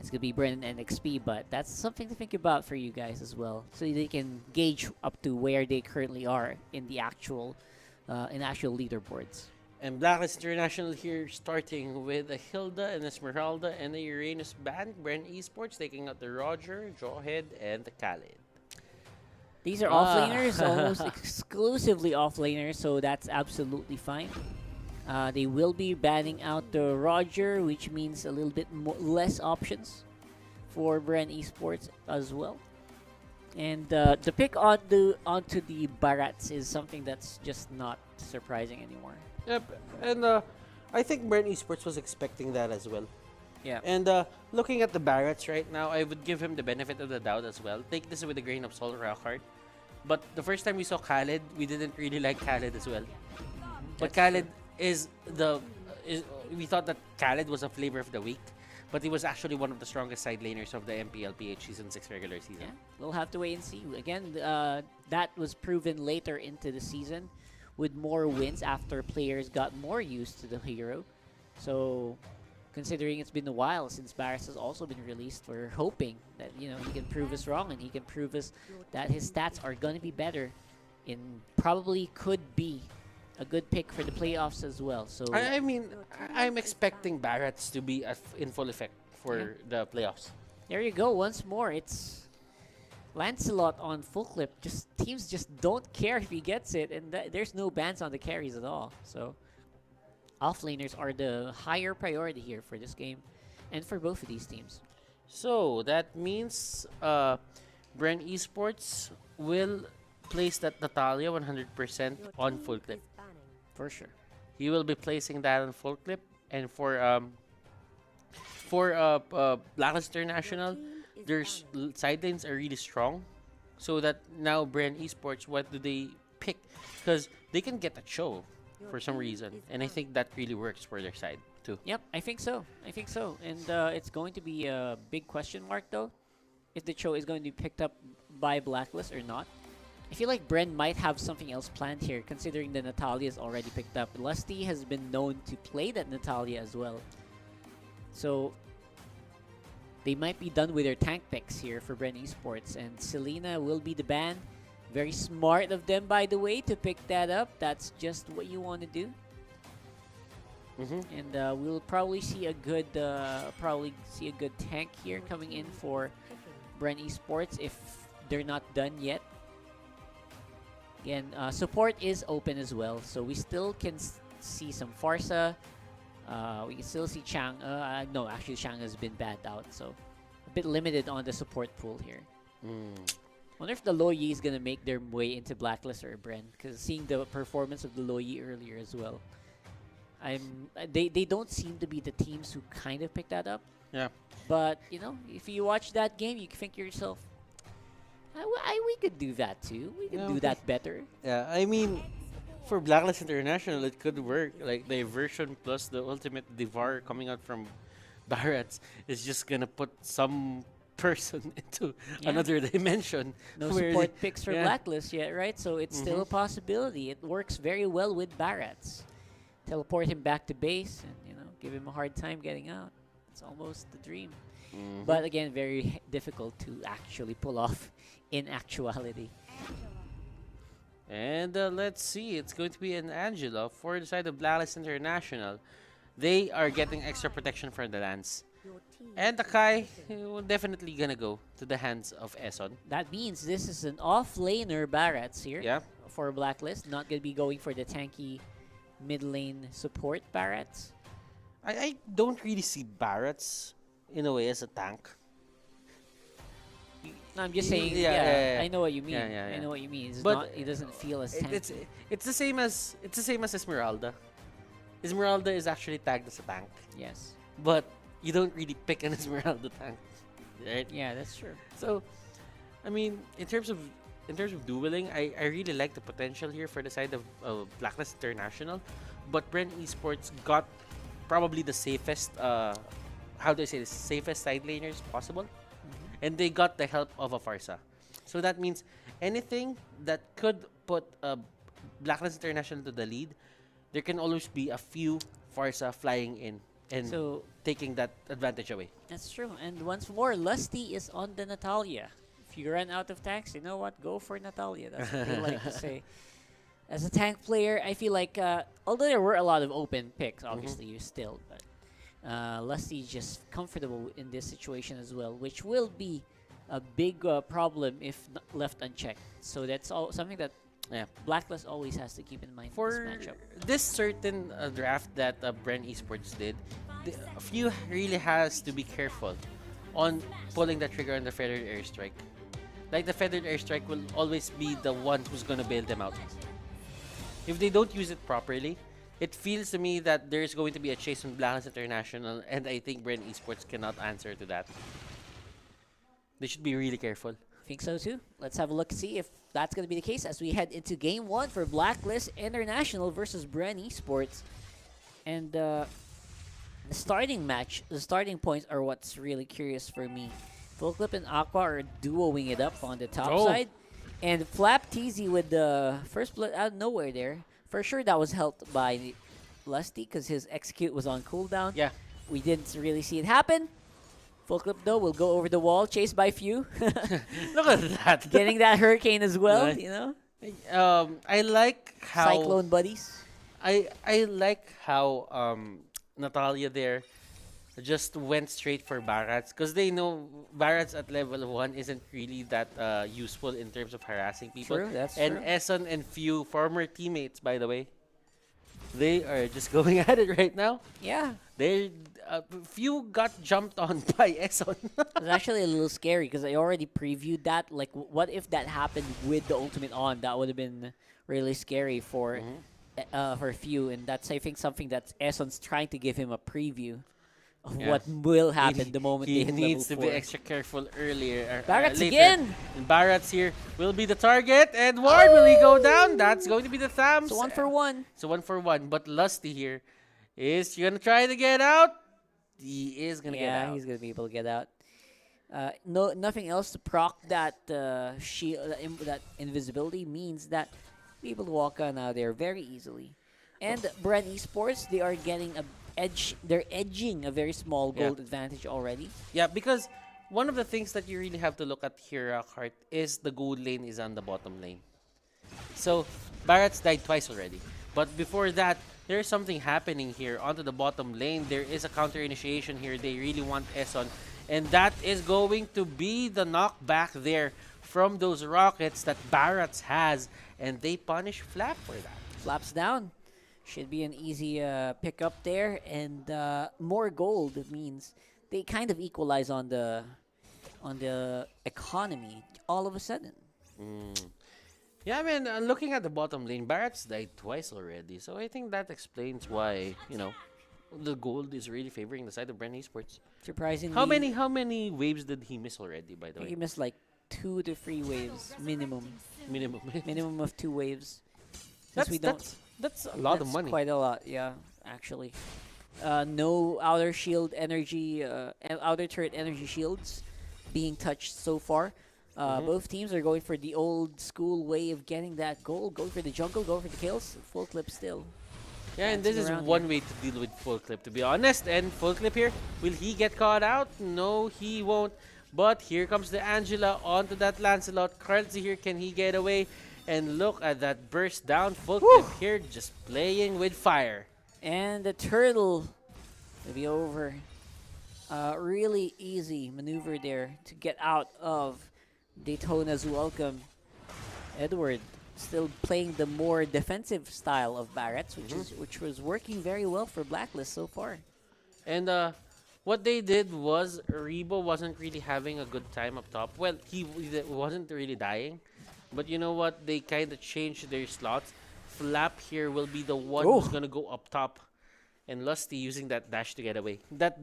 it's gonna be Bren and XP, but that's something to think about for you guys as well, so they can gauge up to where they currently are in actual leaderboards. And Blacklist International here, starting with a Hilda, an Esmeralda, and a Uranus band. Bren Esports taking out the Roger, Jawhead, and the Khalid. These are offlaners, almost exclusively offlaners, so that's absolutely fine. They will be banning out the Roger, which means a little bit less options for Bren Esports as well. And the pick onto the Barats is something that's just not surprising anymore. Yep, and I think Bren Esports was expecting that as well. Yeah. And looking at the Barretts right now, I would give him the benefit of the doubt as well. Take this with a grain of salt, Rockhart. But the first time we saw Khalid, we didn't really like Khalid as well. But Khalid is we thought that Khalid was a flavor of the week, but he was actually one of the strongest side laners of the MPL-PH Season 6 regular season. Yeah, we'll have to wait and see. Again, that was proven later into the season with more wins after players got more used to the hero. So, considering it's been a while since Barris has also been released, we're hoping that he can prove us wrong and he can prove us that his stats are going to be better in probably could be a good pick for the playoffs as well. So I mean, I'm expecting Barretts to be in full effect for the playoffs. there you go. Once more, it's Lancelot on full clip. Teams just don't care if he gets it, and there's no bans on the carries at all. So offlaners are the higher priority here for this game, and for both of these teams. So that means Bren Esports will place that Natalia 100% on full clip. For sure. He will be placing that on full clip, and for Blacklist International, their side lanes are really strong. So that now Bren Esports, what do they pick? Because they can get a show for some reason, and I think that really works for their side too. Yep, I think so. And it's going to be a big question mark though, if the show is going to be picked up by Blacklist or not. I feel like Bren might have something else planned here, considering the Natalia is already picked up. Lusty has been known to play that Natalia as well. So they might be done with their tank picks here for Bren Esports. And Selena will be the ban. Very smart of them, by the way, to pick that up. That's just what you want to do. And we'll probably see a good tank here coming in for Bren Esports if they're not done yet. Again, support is open as well, so we still can see some Farsa. We can still see Chang. No, actually Chang has been banned out, so a bit limited on the support pool here. Wonder if the Loyi is gonna make their way into Blacklist or Bren, because seeing the performance of the Loyi earlier as well, they don't seem to be the teams who kind of pick that up. Yeah. But if you watch that game, you can think to yourself, we could do that too. We could do that better. Yeah, I mean, for Blacklist International, it could work. Like, diversion plus the ultimate Devour coming out from Barretts is just gonna put some person into another dimension. No support picks for Blacklist yet, right? So it's still a possibility. It works very well with Barretts. Teleport him back to base and give him a hard time getting out. It's almost the dream. But again, very difficult to actually pull off in actuality. And let's see, it's going to be an Angela for the side of Blacklist International. They are getting extra protection from the Lance. And the Kai will definitely gonna go to the hands of Eson. That means this is an off-laner Barretts here for Blacklist. Not gonna be going for the tanky mid-lane support Barretts. I don't really see Barretts in a way as a tank. No, I'm just saying. I know what you mean. I know what you mean. It doesn't feel as tanky. It's the same as Esmeralda. Esmeralda is actually tagged as a tank. Yes. But you don't really pick an Esmeralda tank, right? Yeah, that's true. So, I mean, in terms of dueling, I really like the potential here for the side of Blacklist International. But Bren Esports got probably the safest, safest side laners possible. And they got the help of a Farsa. So that means anything that could put Blacklist International to the lead, there can always be a few Farsa flying in and So taking that advantage away. that's true. And once more, Lusty is on the Natalia. If you run out of tanks, you know what? Go for Natalia. That's what they like to say. As a tank player, I feel like although there were a lot of open picks, obviously you still, but Lusty is just comfortable in this situation as well, which will be a big problem if left unchecked. So that's all something that Blacklist always has to keep in mind For in this matchup. this certain draft that Bren Esports did, a few really has to be careful on pulling the trigger on the feathered airstrike. Like the feathered airstrike will always be the one who's gonna bail them out. If they don't use it properly, it feels to me that there's going to be a chase on Blacklist International, and I think Bren Esports cannot answer to that. They should be really careful. Think so too. Let's have a look, see if that's going to be the case as we head into Game 1 for Blacklist International versus Bren Esports. And the starting points are what's really curious for me. Full Clip and Aqua are duoing it up on the top side. And Flap TZ with the first blood out of nowhere there. For sure that was helped by Lusty because his execute was on cooldown. Yeah. We didn't really see it happen. Full Clip though will go over the wall, chased by Few. Look at that. Getting that hurricane as well, Nice. you know? I like how Cyclone buddies. I like how Natalia there just went straight for Barats because they know Barats at level 1 isn't really that useful in terms of harassing people. True, that's and true. Eson and Few, former teammates by the way, they are just going at it right now. Yeah. They Few got jumped on by Eson. It was actually a little scary because I already previewed that. Like, what if that happened with the ultimate on? That would have been really scary for Few, and that's I think something that Esson's trying to give him a preview of what will happen the moment he they hit needs to level 4. be extra careful earlier. Barats later. again! And Barats here will be the target. Edward, will he go down? That's going to be the thumbs. So 1 for 1. So 1 for 1. But Lusty here is going to try to get out. He is going to get out. Yeah, he's going to be able to get out. Nothing else to proc that shield, that invisibility means that be able to walk on out there very easily. And Bren Esports, they are getting a edge. They're edging a very small gold advantage already. Yeah, because one of the things that you really have to look at here, Hart, is the gold lane is on the bottom lane. So Barats died twice already. But before that, there's something happening here onto the bottom lane. There is a counter initiation here. They really want Eson. And that is going to be the knockback there from those rockets that Barats has. And they punish Flap for that. Flaps down. Should be an easy pickup there. And more gold means they kind of equalize on the economy all of a sudden. Yeah, I mean, looking at the bottom lane, Barats died twice already. So I think that explains why, you know, the gold is really favoring the side of Bren Esports. Surprisingly. How many waves did he miss already, by the I think way? he missed like 2 to 3 waves minimum. Minimum. Minimum of 2 waves. That's a lot of money. Quite a lot, yeah, actually. No outer shield energy, outer turret energy shields being touched so far. Both teams are going for the old school way of getting that goal. Go for the jungle, go for the kills. Full clip still. Yeah, and this is one way to deal with Full Clip, to be honest. And Full Clip here, will he get caught out? No, he won't. But here comes the Angela onto that Lancelot. Carlsy here, can he get away? And look at that burst down. Full Clip here, just playing with fire. And the turtle will be over. Really easy maneuver there to get out of Daytona's welcome. Edward still playing the more defensive style of Barats, which was working very well for Blacklist so far. And what they did was Rebo wasn't really having a good time up top. Well, he wasn't really dying. But you know what? They kind of changed their slots. Flap here will be the one who's going to go up top. And Lusty using that dash to get away. That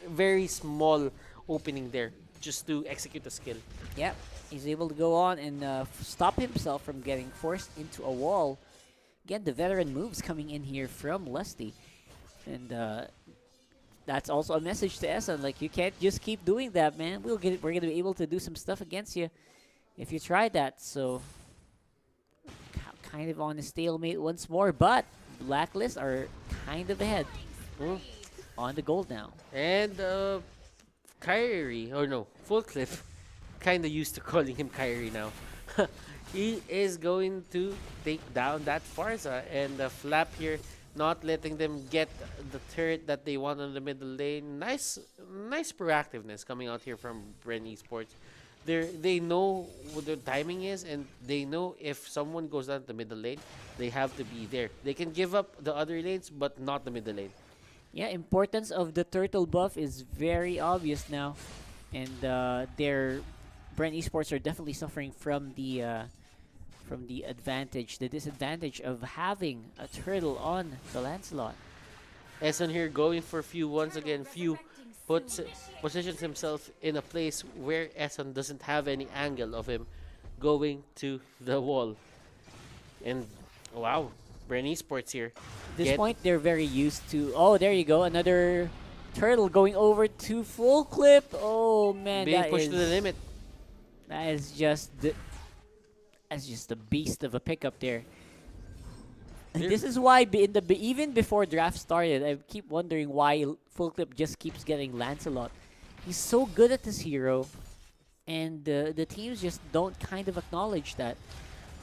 very small opening there just to execute a skill. Yep, he's able to go on and stop himself from getting forced into a wall. Again, the veteran moves coming in here from Lusty. And that's also a message to Eson. Like, you can't just keep doing that, man. We're going to be able to do some stuff against you if you try that. So, kind of on a stalemate once more. But Blacklist are kind of ahead. on the gold now. And Kyrie, or no, Full Clip, kind of used to calling him Kyrie now. He is going to take down that Farza, and the Flap here not letting them get the turret that they want on the middle lane. Nice proactiveness coming out here from Bren Esports. They know what the timing is, and they know if someone goes down the middle lane, they have to be there. They can give up the other lanes, but not the middle lane. Yeah, importance of the turtle buff is very obvious now, and their Bren Esports are definitely suffering from the disadvantage of having a turtle on the Lancelot. Eson here going for Few once again. Few positions himself in a place where Eson doesn't have any angle of him going to the wall. And wow, Bren Esports here. At this point, they're very used to. Oh, there you go, another turtle going over to Full Clip. Oh man, being pushed to the limit. That is just a beast of a pickup there. And this is why even before draft started, I keep wondering why Full Clip just keeps getting Lancelot. He's so good at this hero, and the teams just don't kind of acknowledge that.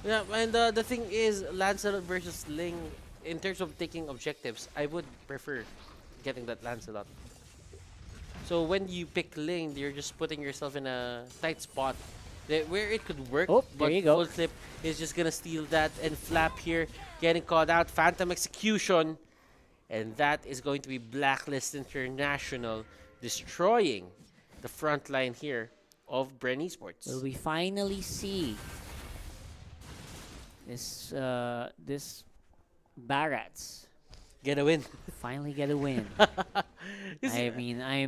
Yeah, and the thing is, Lancelot versus Ling, in terms of taking objectives, I would prefer getting that Lancelot. So when you pick Ling, you're just putting yourself in a tight spot where it could work. Oh, but there you go. Full Clip is just gonna steal that, and Flap here getting caught out. Phantom Execution, and that is going to be Blacklist International destroying the front line here of Bren Esports. Will we finally see this Barats Get a win. finally get a win? I mean, I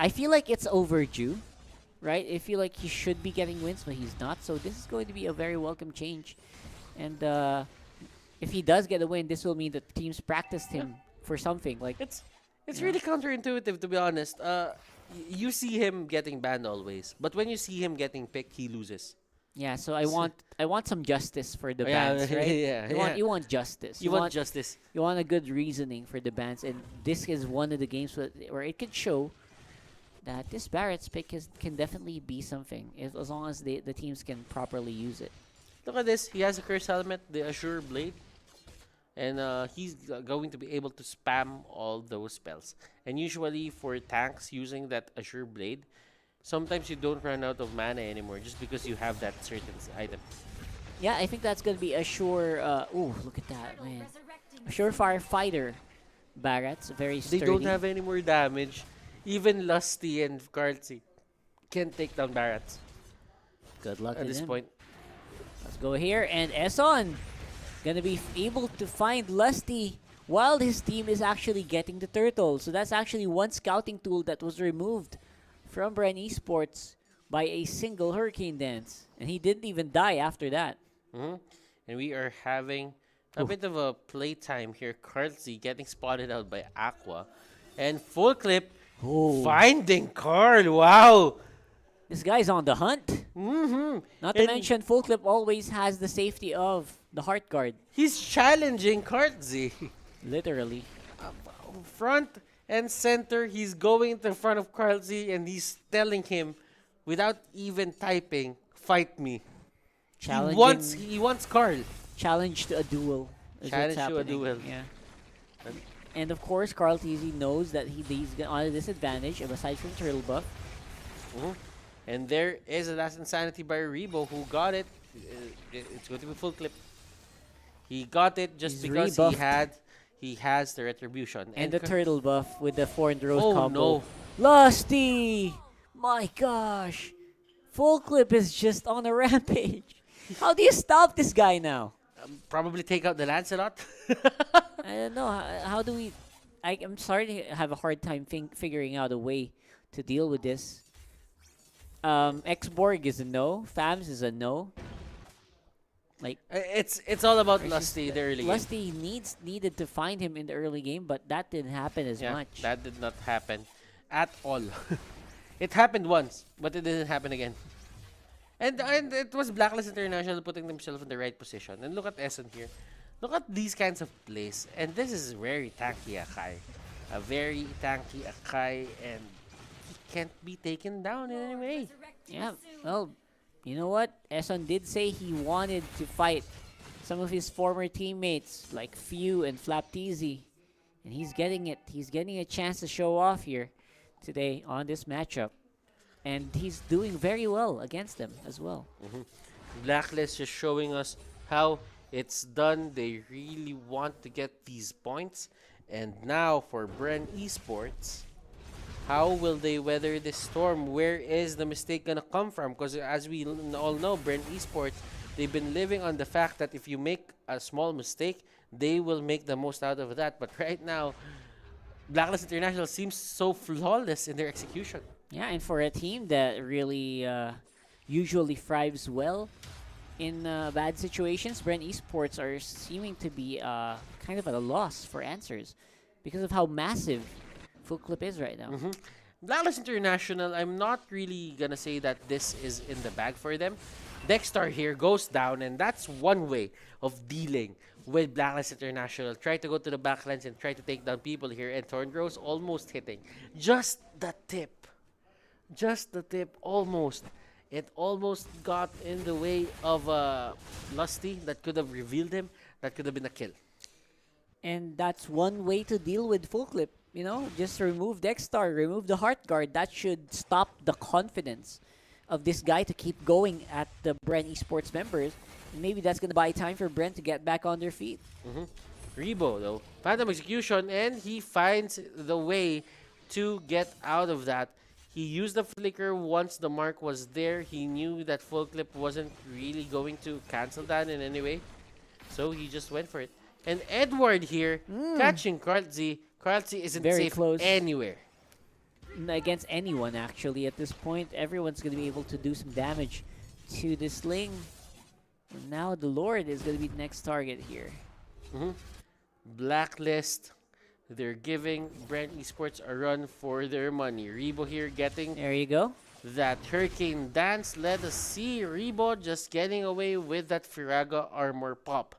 feel like it's overdue, right? I feel like he should be getting wins, but he's not. So this is going to be a very welcome change. And if he does get a win, this will mean that teams practiced him for something. Like It's really counterintuitive, to be honest. You see him getting banned always, but when you see him getting picked, he loses. yeah, so I want some justice for the Yeah, bans, right? yeah, You want justice. You want justice. You want a good reasoning for the bans, and this is one of the games where it could show that this Barrett's pick can definitely be something as long as the teams can properly use it. Look at this. He has a curse helmet, the Azure Blade, and he's going to be able to spam all those spells. And usually for tanks using that Azure Blade, sometimes you don't run out of mana anymore just because you have that certain item. Yeah, I think that's gonna be a sure. Oh, look at that, man! A surefire fighter. Barrett's very sturdy. They don't have any more damage. Even Lusty and Karlsey can take down Barrats Good luck at this point. Let's go here, and Eson gonna be able to find Lusty while his team is actually getting the turtle. So that's actually one scouting tool that was removed from Bren Esports by a single Hurricane Dance, and he didn't even die after that. And we are having a bit of a playtime here. Karlsey getting spotted out by Aqua, and Full Clip finding Carl. Wow. This guy's on the hunt. Not to mention, Full Clip always has the safety of the Heart Guard. He's challenging Karlsey. Literally. Front and center, he's going to the front of Karlsey, and he's telling him, without even typing, fight me. He wants Carl. Challenge to a duel. Challenge to a duel. Yeah. And of course, Carl TZ knows that he's on a disadvantage aside from turtle buff. And there is a last insanity by Rebo, who got it. It's going to be Full Clip. He got it just because he has the retribution and the turtle buff with the 4 in row combo. No. Lusty! My gosh! Full Clip is just on a rampage. How do you stop this guy now? Probably take out the Lancelot. I don't know. How do we... I'm starting to have a hard time figuring out a way to deal with this. Xborg is a no. Fams is a no. Like it's all about Lusty the early game. Lusty needed to find him in the early game, but that didn't happen as much. That did not happen at all. It happened once, but it didn't happen again. And it was Blacklist International putting themselves in the right position. And look at Essen here. Look at these kinds of plays. And this is very tanky, Akai. a very tanky Akai, and he can't be taken down in any way. Yeah, well, you know what? Eson did say he wanted to fight some of his former teammates like Few and Flapteezy, and he's getting it. He's getting a chance to show off here today on this matchup, and he's doing very well against them as well. Blacklist just showing us how it's done. They really want to get these points. And now for Bren Esports, how will they weather this storm? Where is the mistake gonna come from? Because as we all know, Bren Esports, they've been living on the fact that if you make a small mistake, they will make the most out of that. But right now, Blacklist International seems so flawless in their execution. Yeah, and for a team that really usually thrives well in bad situations, Bren Esports are seeming to be kind of at a loss for answers because of how massive Full Clip is right now. Blacklist International, I'm not really gonna say that this is in the bag for them. Dexter here goes down, and that's one way of dealing with Blacklist International. Try to go to the backlines and try to take down people here, and Thorngrow's almost hitting. Just the tip. Just the tip, almost. It almost got in the way of Lusty that could have revealed him. That could have been a kill. And that's one way to deal with Full Clip. You know, just remove Dexter, remove the Heart Guard. That should stop the confidence of this guy to keep going at the Bren Esports members. And maybe that's going to buy time for Bren to get back on their feet. Rebo, though, Phantom Execution, and he finds the way to get out of that. He used the flicker once the mark was there. He knew that Full Clip wasn't really going to cancel that in any way. So he just went for it. And Edward here, catching Karlzy. Karlzy isn't Very safe close. anywhere. Against anyone, actually, at this point, everyone's going to be able to do some damage to this Ling. And now the Lord is going to be the next target here. Blacklist. They're giving Brent Esports a run for their money. Rebo here getting There you go. that Hurricane Dance. Let us see Rebo just getting away with that Firaga armor pop.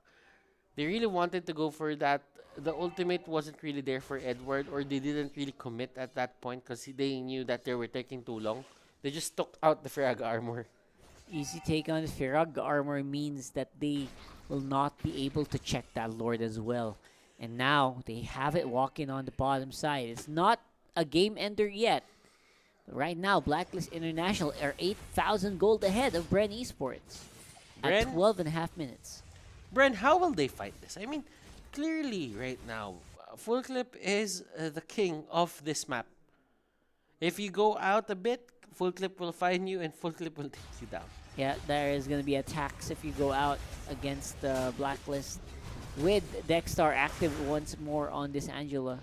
They really wanted to go for that. The ultimate wasn't really there for Edward, or they didn't really commit at that point because they knew that they were taking too long. They just took out the Firaga armor. Easy take on the Firaga armor means that they will not be able to check that Lord as well. And now they have it walking on the bottom side. It's not a game ender yet. But right now, Blacklist International are 8,000 gold ahead of Bren Esports at Bren? 12.5 minutes. Bren, how will they fight this? I mean, clearly right now, Full Clip is the king of this map. If you go out a bit, Full Clip will find you and Full Clip will take you down. Yeah, there is going to be attacks if you go out against the Blacklist with Dexter active once more on this Angela.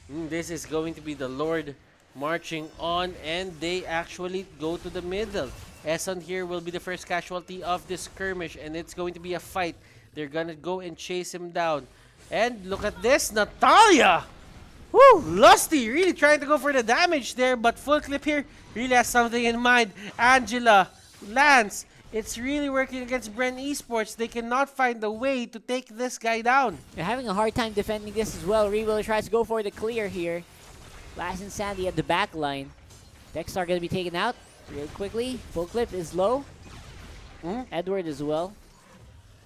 This is going to be the Lord marching on, and they actually go to the middle. Eson here will be the first casualty of this skirmish, and it's going to be a fight. They're gonna go and chase him down. And look at this, Natalia! Woo! Lusty really trying to go for the damage there, but Full Clip here really has something in mind. Angela, Lance, it's really working against Bren Esports. They cannot find a way to take this guy down. They're having a hard time defending this as well. Rebo tries to go for the clear here. Last and Sandy at the back line. Dexter gonna be taken out real quickly. Full Clip is low. Edward as well.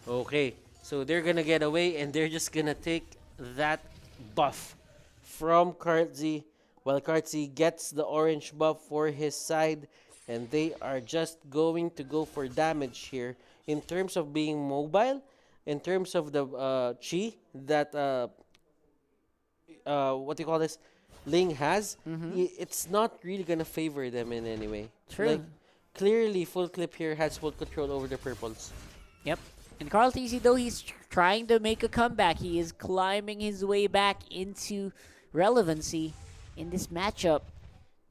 Okay, so they're gonna get away, and they're just gonna take that buff from Kartzy, while Kartzy gets the orange buff for his side, and they are just going to go for damage here. In terms of being mobile, in terms of the chi that what do you call this, Ling has, it's not really gonna favor them in any way. True. Like, clearly, Full Clip here has full control over the purples. Yep. And Carl TC, though he's trying to make a comeback, he is climbing his way back into relevancy in this matchup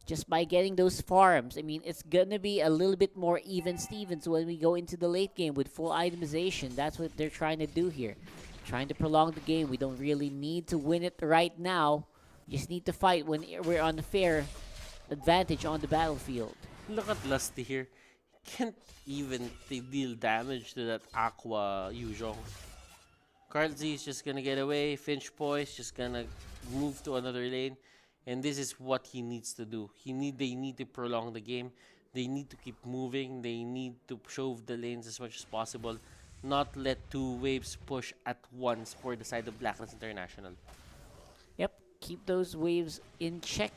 just by getting those farms. I mean, it's going to be a little bit more even Stevens when we go into the late game with full itemization. That's what they're trying to do here. Trying to prolong the game. We don't really need to win it right now. Just need to fight when we're on a fair advantage on the battlefield. Look at Lusty here. Can't even deal damage to that Aqua Yuzhong. Carl Z is just gonna get away. Finch Boy is just gonna move to another lane, and this is what he needs to do. They need to prolong the game. They need to keep moving. They need to shove the lanes as much as possible, not let two waves push at once for the side of Blacklist International. Yep, keep those waves in check.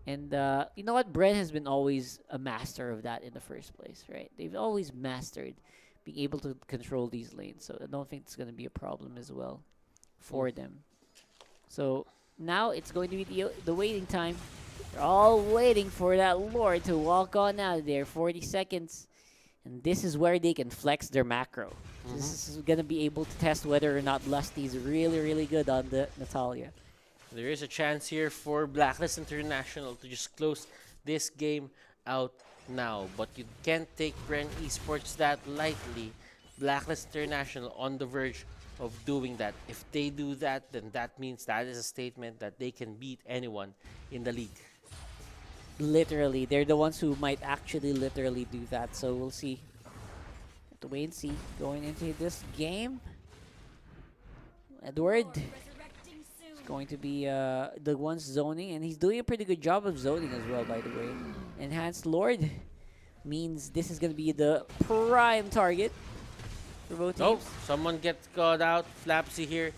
And you know what? Bren has been always a master of that in the first place, right? They've always mastered being able to control these lanes. So I don't think it's going to be a problem as well for them. So now it's going to be the waiting time. They're all waiting for that Lord to walk on out of there. 40 seconds. And this is where they can flex their macro. This is going to be able to test whether or not Lusty is really, really good on the Natalia. There is a chance here for Blacklist International to just close this game out now. But you can't take Bren Esports that lightly. Blacklist International on the verge of doing that. If they do that, then that means that is a statement that they can beat anyone in the league. Literally, they're the ones who might actually literally do that. So we'll see. Have to wait and see. Going into this game, Edward is going to be the ones zoning, and he's doing a pretty good job of zoning as well, by the way. Enhanced Lord means this is going to be the prime target for both teams. Oh, someone gets caught out. Flapsy here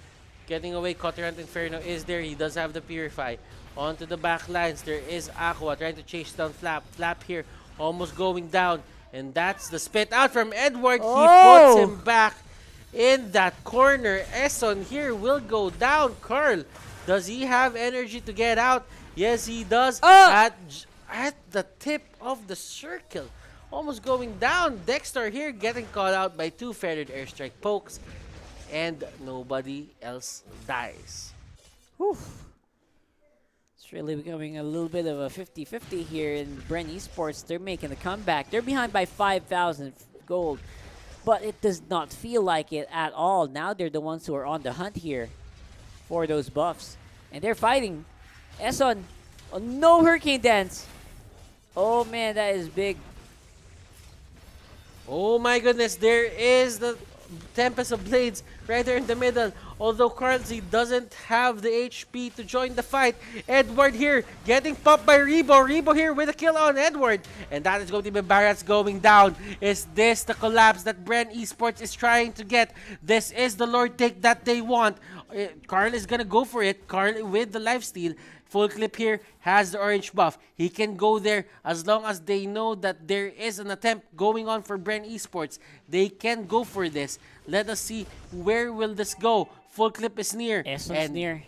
getting away. Cotterant Inferno is there. He does have the Purify. Onto the back lines, there is Aqua trying to chase down Flap. Flap here, almost going down. And that's the spit out from Edward. Oh! He puts him back in that corner. Esson here will go down. Carl, does he have energy to get out? Yes, he does. At the tip of the circle. Almost going down. Dexter here getting caught out by two feathered airstrike pokes. And nobody else dies. Whew. It's really becoming a little bit of a 50-50 here in Bren Esports. They're making a comeback. They're behind by 5,000 gold, but it does not feel like it at all. Now they're the ones who are on the hunt here for those buffs, and they're fighting. Esson, oh, no Hurricane Dance. Oh man, that is big. Oh my goodness, there is the Tempest of Blades right there in the middle. Although Carl Z doesn't have the HP to join the fight. Edward here getting popped by Rebo. Rebo here with a kill on Edward. And that is going to be Barrett's going down. Is this the collapse that Bren Esports is trying to get? This is the Lord take that they want. Carl is going to go for it. Carl with the lifesteal. Full Clip here has the orange buff. He can go there as long as they know that there is an attempt going on for Bren Esports. They can go for this. Let us see where will this go. Full Clip is near. Esson's near.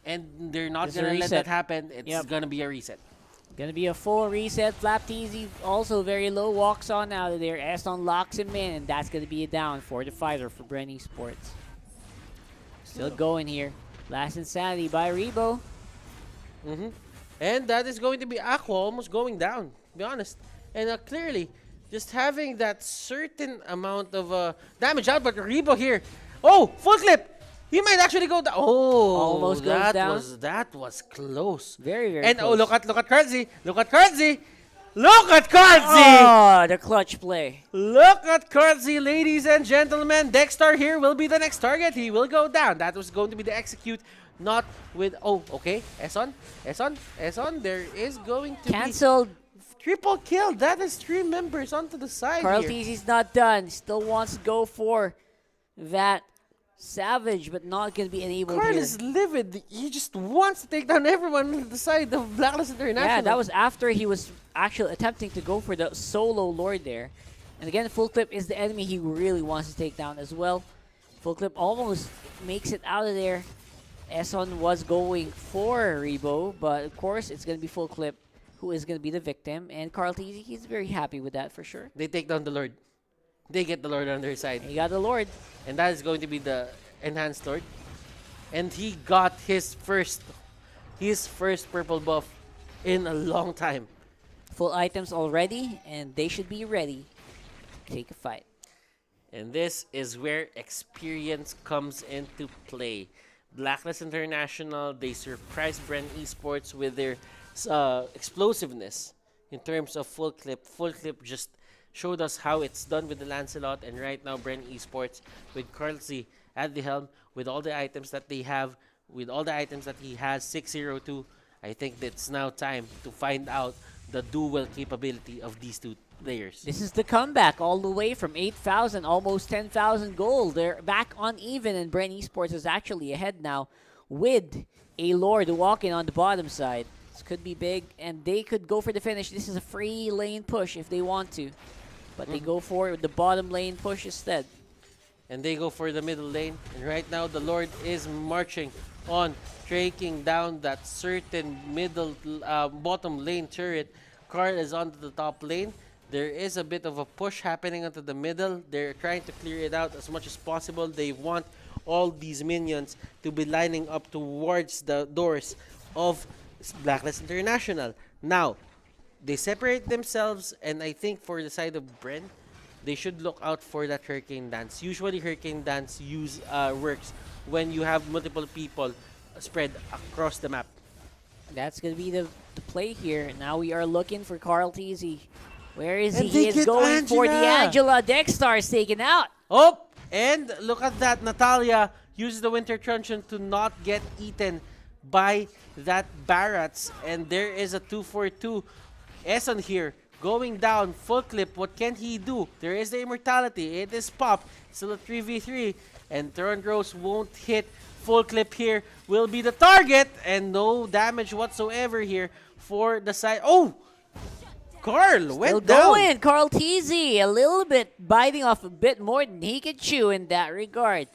And they're not going to let that happen. It's going to be a reset. Gonna be a full reset. Flap TZ also very low. Walks on out of there. Esson locks him in. And that's gonna be a down for the fighter for Bren Esports. Still going here. Last Insanity by Rebo. And that is going to be Aqua almost going down, to be honest. And clearly, just having that certain amount of damage out, but Rebo here. Oh, Full Clip! He might actually go down. Oh, almost goes down. That was close. Very, very and close. Oh, look at Karzi. Look at Karzi. Look at Karzi! Oh, the clutch play. Look at Karzi, ladies and gentlemen. Dexter here will be the next target. He will go down. That was going to be the execute. Not with... Oh, okay. Esson. There is going to Cancelled. be... Triple kill. That is 3 members onto the side Carl here. TZ's not done. Still wants to go for that Savage, but not going to be enabled Carl here. is livid. He just wants to take down everyone on the side of Blacklist International. Yeah, that was after he was actually attempting to go for the solo Lord there. And again, Full Clip is the enemy he really wants to take down as well. Full Clip almost makes it out of there. Esson was going for Rebo, but of course it's going to be Full Clip who is going to be the victim. And Carl TZ, he's very happy with that for sure. They take down the Lord. They get the Lord on their side. He got the Lord. And that is going to be the enhanced Lord. And he got his first purple buff in a long time. Full items already, and they should be ready to take a fight. And this is where experience comes into play. Blacklist International, they surprised Bren Esports with their explosiveness in terms of Full Clip. Full Clip just showed us how it's done with the Lancelot, and right now Bren Esports with Carl Z at the helm with all the items that they have, with all the items that he has, 602. I think it's now time to find out the dual capability of these two players. This is the comeback all the way from 8,000, almost 10,000 gold. They're back on even, and Bren Esports is actually ahead now with a Lord walking on the bottom side. This could be big, and they could go for the finish. This is a free lane push if they want to, but they go for the bottom lane push instead. And they go for the middle lane, and right now the Lord is marching on, taking down that certain middle bottom lane turret. Carl is onto the top lane. There is a bit of a push happening onto the middle. They're trying to clear it out as much as possible. They want all these minions to be lining up towards the doors of Blacklist International. Now, they separate themselves, and I think for the side of Bren, they should look out for that Hurricane Dance. Usually, Hurricane Dance works when you have multiple people spread across the map. That's going to be the play here. Now we are looking for Carl TZ. Where is he? And He they is get going for the Angela. Angela. Dexstar is taken out. Oh, and look at that. Natalia uses the Winter Truncheon to not get eaten by that Barats. And there is a 2-4-2. Eson here going down. Full clip. What can he do? There is the immortality. It is Pop. Still a 3v3. And Throne Rose won't hit. Full clip here will be the target. And no damage whatsoever here for the side. Oh! Carl went down. Going. Carl TZ a little bit biting off a bit more than he could chew in that regard.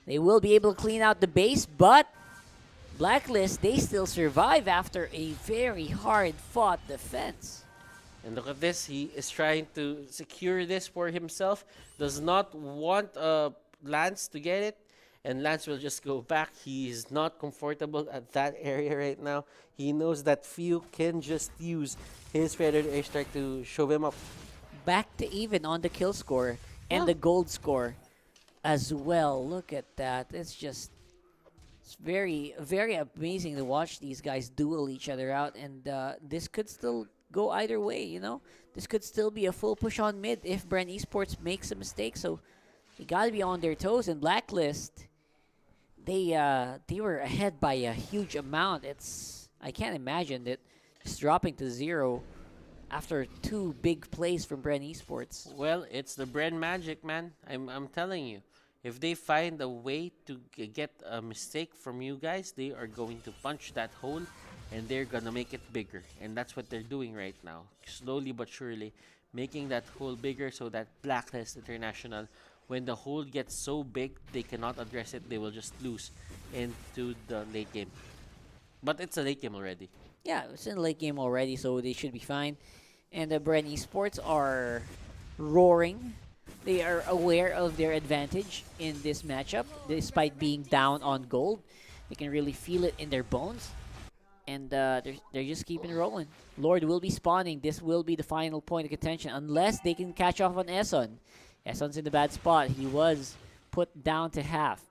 They will be able to clean out the base, but Blacklist, they still survive after a very hard-fought defense. And look at this. He is trying to secure this for himself. Does not want Lance to get it. And Lance will just go back. He is not comfortable at that area right now. He knows that Few can just use his feathered airstrike to show him up. Back to even on the kill score and the gold score as well. Look at that. It's very, very amazing to watch these guys duel each other out. And this could still go either way, you know? This could still be a full push on mid if Bren Esports makes a mistake. So they got to be on their toes. And Blacklist, they were ahead by a huge amount. I can't imagine it just dropping to 0 after 2 big plays from Bren Esports. Well, it's the Bren magic, man. I'm telling you. If they find a way to get a mistake from you guys, they are going to punch that hole and they're gonna make it bigger. And that's what they're doing right now. Slowly but surely making that hole bigger so that Blacklist International, when the hole gets so big they cannot address it, they will just lose into the late game. But it's a late game already. Yeah, it's in the late game already, so they should be fine. And the Bren Esports are roaring. They are aware of their advantage in this matchup, despite being down on gold. They can really feel it in their bones. And they're just keeping rolling. Lord will be spawning. This will be the final point of contention, unless they can catch off on Eson. Eson's in the bad spot. He was put down to half.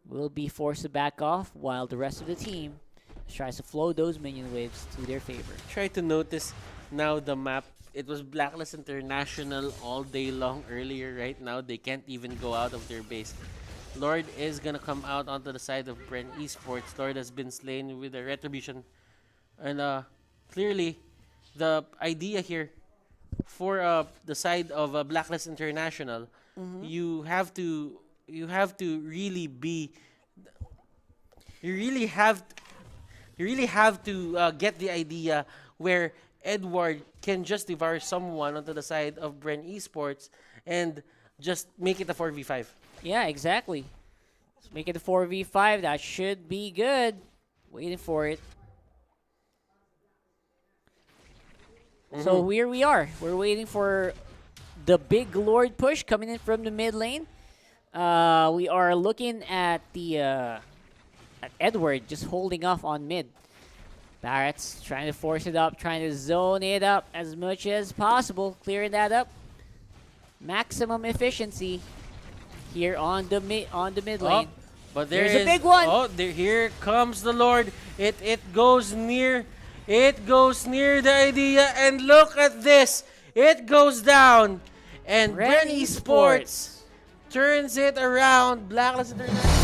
Will be forced to back off, while the rest of the team tries to flow those minion waves to their favor. Try to notice now the map. It was Blacklist International all day long earlier. Right now, they can't even go out of their base. Lord is gonna come out onto the side of Bren Esports. Lord has been slain with a retribution. And clearly, the idea here for the side of Blacklist International, you have to really be, you really have to get the idea where Edward can just devour someone onto the side of Bren Esports and just make it a 4v5. Yeah, exactly. Let's make it a 4v5. That should be good. Waiting for it. So here we are. We're waiting for the big Lord push coming in from the mid lane. We are looking at the at Edward just holding off on mid. Barrett's trying to force it up, trying to zone it up as much as possible, clearing that up. Maximum efficiency here on the mid lane. But there's a big one. Oh, here comes the Lord. It goes near. It goes near the idea, and look at this. It goes down, and Bren Esports turns it around. Blacklist International.